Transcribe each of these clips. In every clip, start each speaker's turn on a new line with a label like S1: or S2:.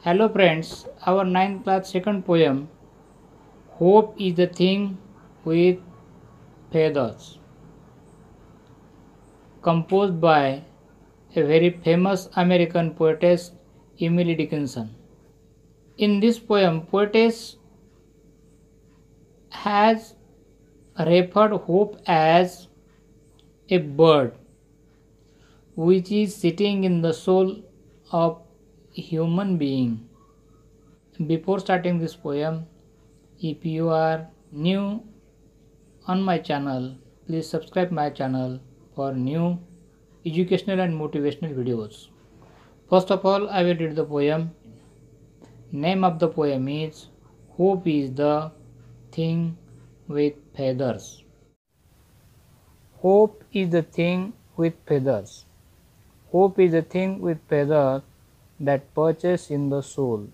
S1: Hello friends, our ninth class second poem, Hope is the Thing with Feathers, composed by a very famous American poetess Emily Dickinson. In this poem, poetess has referred hope as a bird which is sitting in the soul of a human being. Before starting this poem, if you are new on my channel, please subscribe my channel for new educational and motivational videos. First of all, I will read the poem. Name of the poem is Hope is the Thing with Feathers. Hope is the thing with feathers. Hope is the thing with feathers that perches in the soul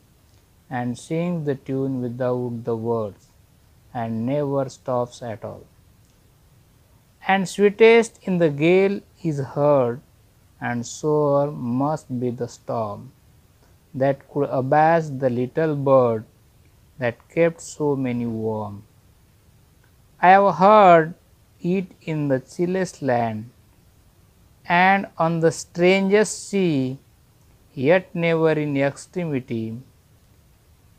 S1: and sings the tune without the words and never stops at all. And sweetest in the gale is heard, and sore must be the storm that could abase the little bird that kept so many warm. I have heard it in the chillest land and on the strangest sea, yet never in extremity.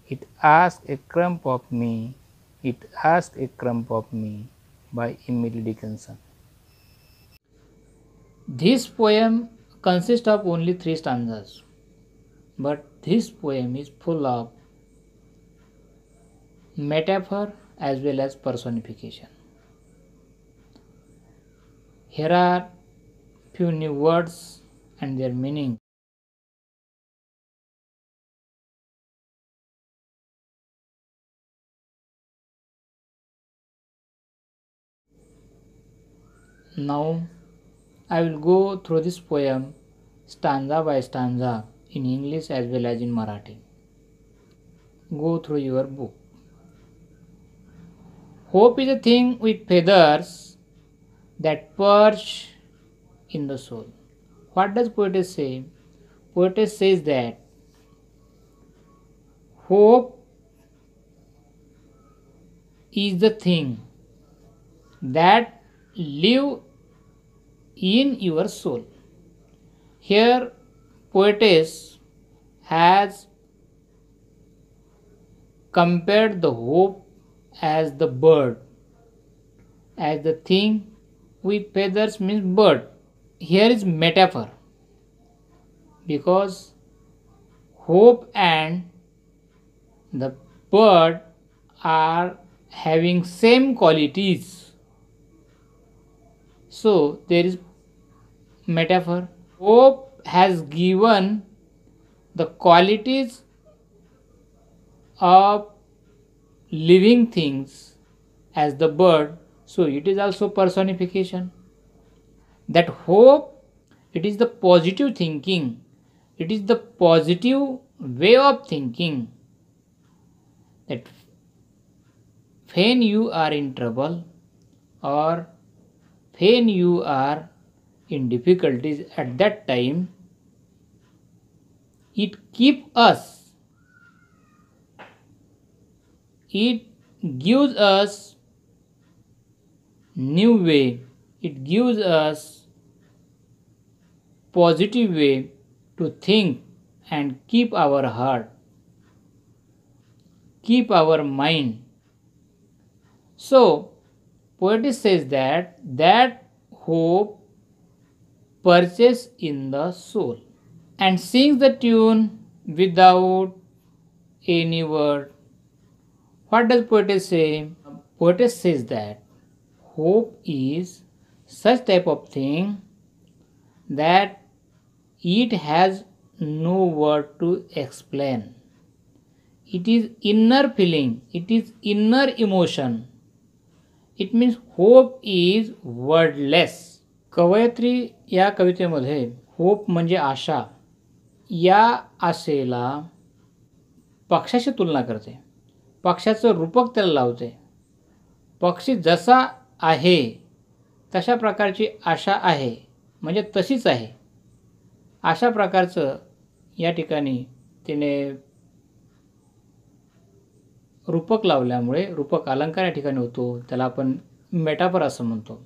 S1: It asked a crumb of me, it asked a crumb of me, by Emily Dickinson. This poem consists of only 3 stanzas, but this poem is full of metaphor as well as personification. Here are few new words and their meaning. Now I will go through this poem stanza by stanza in English as well as in Marathi. Go through your book. Hope is a thing with feathers that perch in the soul. What does poetess say? Poetess says that hope is the thing that live in your soul. Here poetess has compared the hope as the bird, as the thing with feathers means bird. Here is metaphor because hope and the bird are having same qualities. So there is metaphor. Hope has given the qualities of living things as the bird, so it is also personification. That hope, it is the positive thinking, it is the positive way of thinking, that when you are in trouble or when you are in difficulties, at that time it keeps us, it gives us new way, it gives us positive way to think and keep our heart, keep our mind. So poetess says that hope perches in the soul and sings the tune without any word. What does poetess say? Poetess says that hope is such type of thing that it has no word to explain. It is inner feeling, it is inner emotion. It means hope is wordless. कवयत्री या कवितेमध्ये hope म्हणजे आशा या आशेला पक्षाशी तुलना करते, पक्षाचं रूपक त्याला लावते. पक्षी जसा आहे तशा प्रकारची आशा आहे, म्हणजे तशीच आहे अशा प्रकारचं या ठिकाणी तिने रूपक लावल्यामुळे रूपक अलंकार या ठिकाणी होतो, त्याला आपण मेटाफर असं म्हणतो.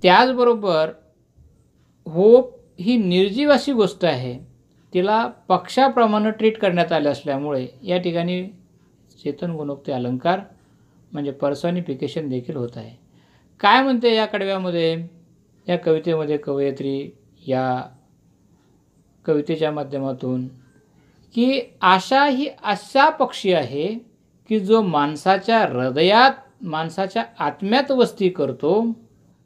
S1: त्याचबरोबर होप ही निर्जीव अशी गोष्ट आहे, तिला पक्षाप्रमाणे ट्रीट करण्यात आले असल्यामुळे या ठिकाणी चेतन गुणोक्ती अलंकार म्हणजे पर्सॉनिफिकेशन देखील होत आहे. काय म्हणते या कडव्यामध्ये, या कवितेमध्ये कवयित्री या कवितेच्या माध्यमातून, की आशा ही असा पक्षी आहे की जो माणसाच्या हृदयात, माणसाच्या आत्म्यात वस्ती करतो,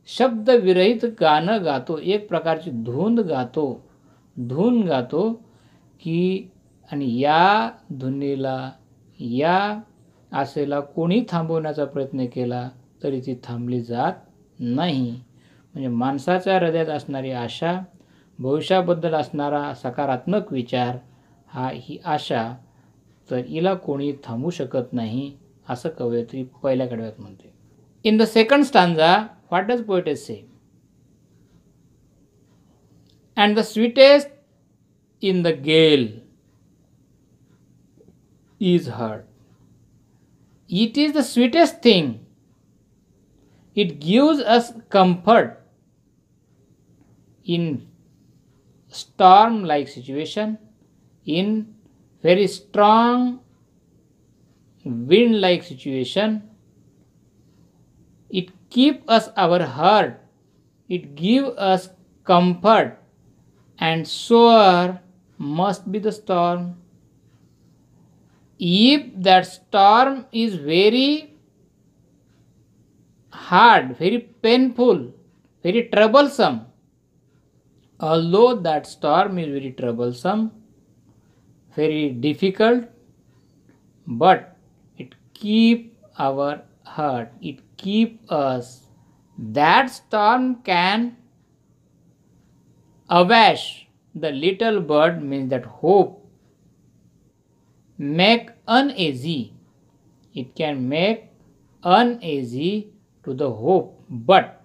S1: शब्दविरहित गाणं गातो, एक प्रकारची धून गातो की आणि या धुनीला, या आशेला कोणी थांबवण्याचा प्रयत्न केला तरी ती थांबली जात नाही. म्हणजे माणसाच्या हृदयात असणारी आशा, भविष्याबद्दल असणारा सकारात्मक विचार, ही आशा, तर हिला कोणी थांबवू शकत नाही असं कवयित्री पहिल्या कडव्यात म्हणते. In the second stanza what does poetess say? And the sweetest in the gale is heard. It is the sweetest thing. It gives us comfort in storm-like situation, in very strong wind-like situation. It keeps us our heart. It gives us comfort, and sore must be the storm. If that storm is very hard, very painful, very troublesome, although that storm is very troublesome, very difficult, but it keeps our heart, it keeps us. That storm can awash the little bird, means that hope, make uneasy. It can make uneasy to the hope, but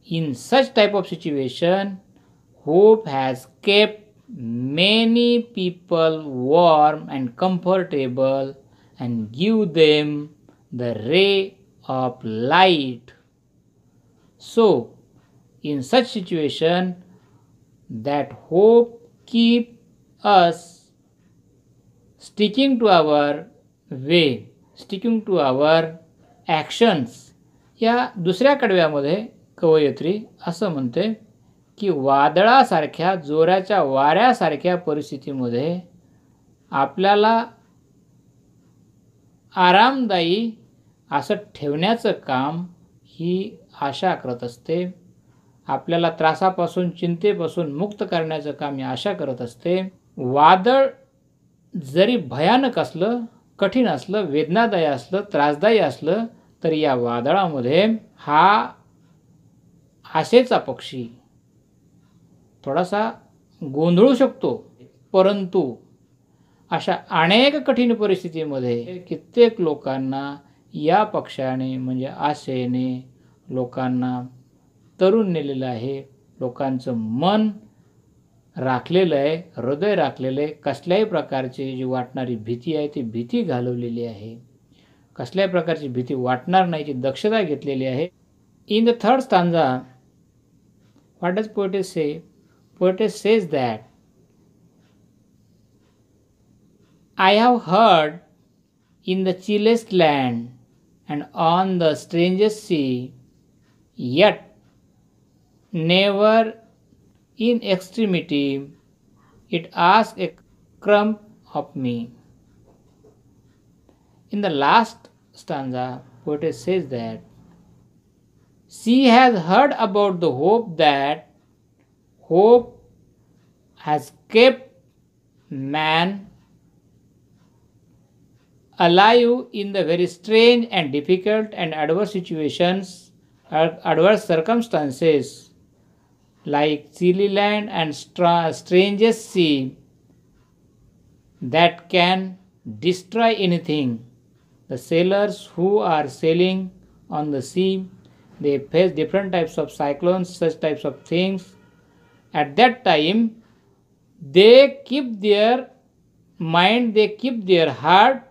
S1: in such type of situation, hope has kept many people warm and comfortable and give them the ray of light. So in such situation, that hope keep us sticking to our way, sticking to our actions. या दुसऱ्या कडव्यामध्ये कवयित्री असं म्हणते की वादळासारख्या, जोराच्या वाऱ्यासारख्या परिस्थितीमध्ये आपल्याला आरामदायी असं ठेवण्याचं काम ही आशा करत असते. आपल्याला त्रासापासून, चिंतेपासून मुक्त करण्याचं काम ही आशा करत असते. वादळ जरी भयानक असलं, कठीण असलं, वेदनादायी असलं, त्रासदायी असलं, तरी या वादळामध्ये हा आशेचा पक्षी थोडासा गोंधळू शकतो. परंतु अशा अनेक कठीण परिस्थितीमध्ये कित्येक लोकांना या पक्षाने, म्हणजे आशेने लोकांना तरुण नेलेलं आहे. लोकांचं मन राखलेलं आहे, हृदय राखलेलं आहे. कसल्याही प्रकारची जी वाटणारी भीती आहे ती भीती घालवलेली आहे. कसल्याही प्रकारची भीती वाटणार नाही याची दक्षता घेतलेली आहे. In the third stanza what does poetess say? Poetess says that I have heard in the chillest land and on the strangest sea, yet never in extremity it asks a crumb of me. In the last stanza, poetess says that she has heard about the hope, that hope has kept man alive in the very strange and difficult and adverse situations, adverse circumstances, like chilly land and strangest sea that can destroy anything. The sailors who are sailing on the sea, they face different types of cyclones, such types of things. At that time, they keep their mind, they keep their heart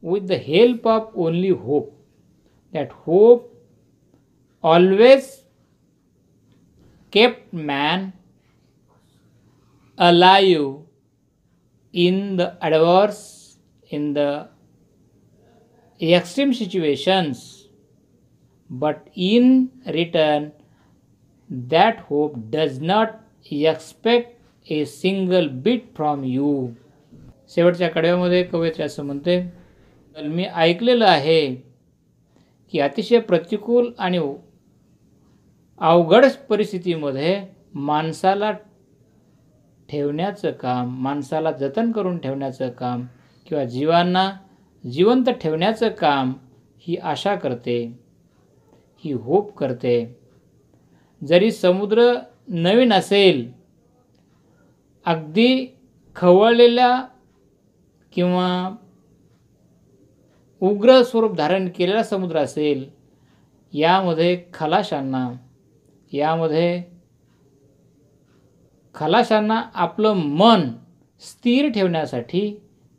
S1: with the help of only hope. That hope always kept man alive in the adverse, in the extreme situations, but in return, that hope does not expect a single bit from you. शेवटच्या कडव्यामध्ये कवयित्री असं म्हणते, मी ऐकलेलं आहे की अतिशय प्रतिकूल आणि अवघड परिस्थितीमध्ये माणसाला ठेवण्याचं काम, माणसाला जतन करून ठेवण्याचं काम किंवा जीवांना जिवंत ठेवण्याचं काम ही आशा करते, ही होप करते. जरी समुद्र नवीन असेल, अगदी खवळलेला किंवा उग्र स्वरूप धारण केलेला समुद्र असेल, यामध्ये खलाशांना आपलं मन स्थिर ठेवण्यासाठी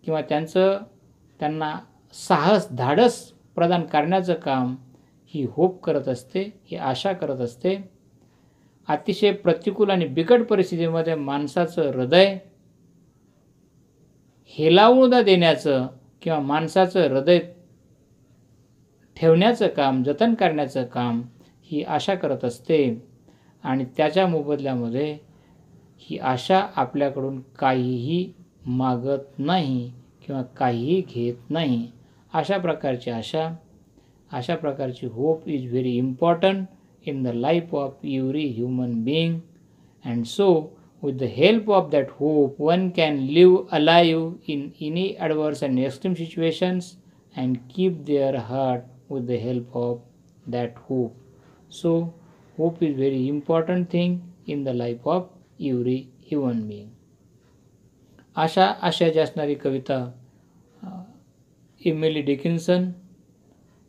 S1: किंवा त्यांना साहस, धाडस प्रदान करण्याचं काम ही होप करत असते, ही आशा करत असते. अतिशय प्रतिकूल आणि बिकट परिस्थितीमध्ये माणसाचं हृदय हेलावून देण्याचं किंवा माणसाचं हृदय ठेवण्याचं काम, जतन करण्याचं काम ही आशा करत असते. आणि त्याच्या मोबदल्यामध्ये ही आशा आपल्याकडून काहीही मागत नाही किंवा काहीही घेत नाही. अशा प्रकारची आशा, अशा प्रकारची hope is very important in the life of every human being, and so with the help of that hope one can live alive in any adverse and extreme situations and keep their heart with the help of that hope. So hope is very important thing in the life of every human being. आशाची असणारी कविता Emily Dickinson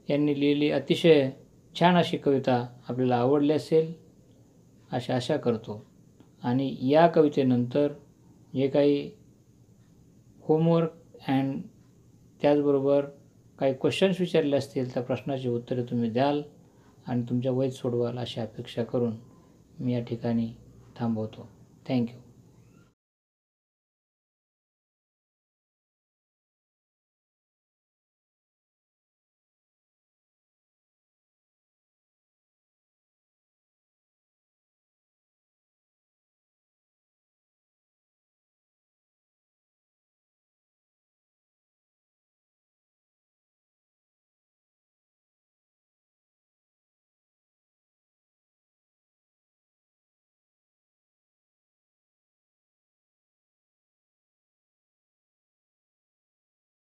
S1: यांनी लिहिली. अतिशय छान अशी कविता आपल्याला आवडली असेल अशी आशा करतो. आणि या कवितेनंतर जे काही होमवर्क अँड त्याचबरोबर काही क्वेश्चन्स विचारले असतील त्या प्रश्नाची उत्तरे तुम्ही द्याल आणि तुमच्या वहीत सोडवाल अशी अपेक्षा करून मी या ठिकाणी थांबवतो. थँक्यू.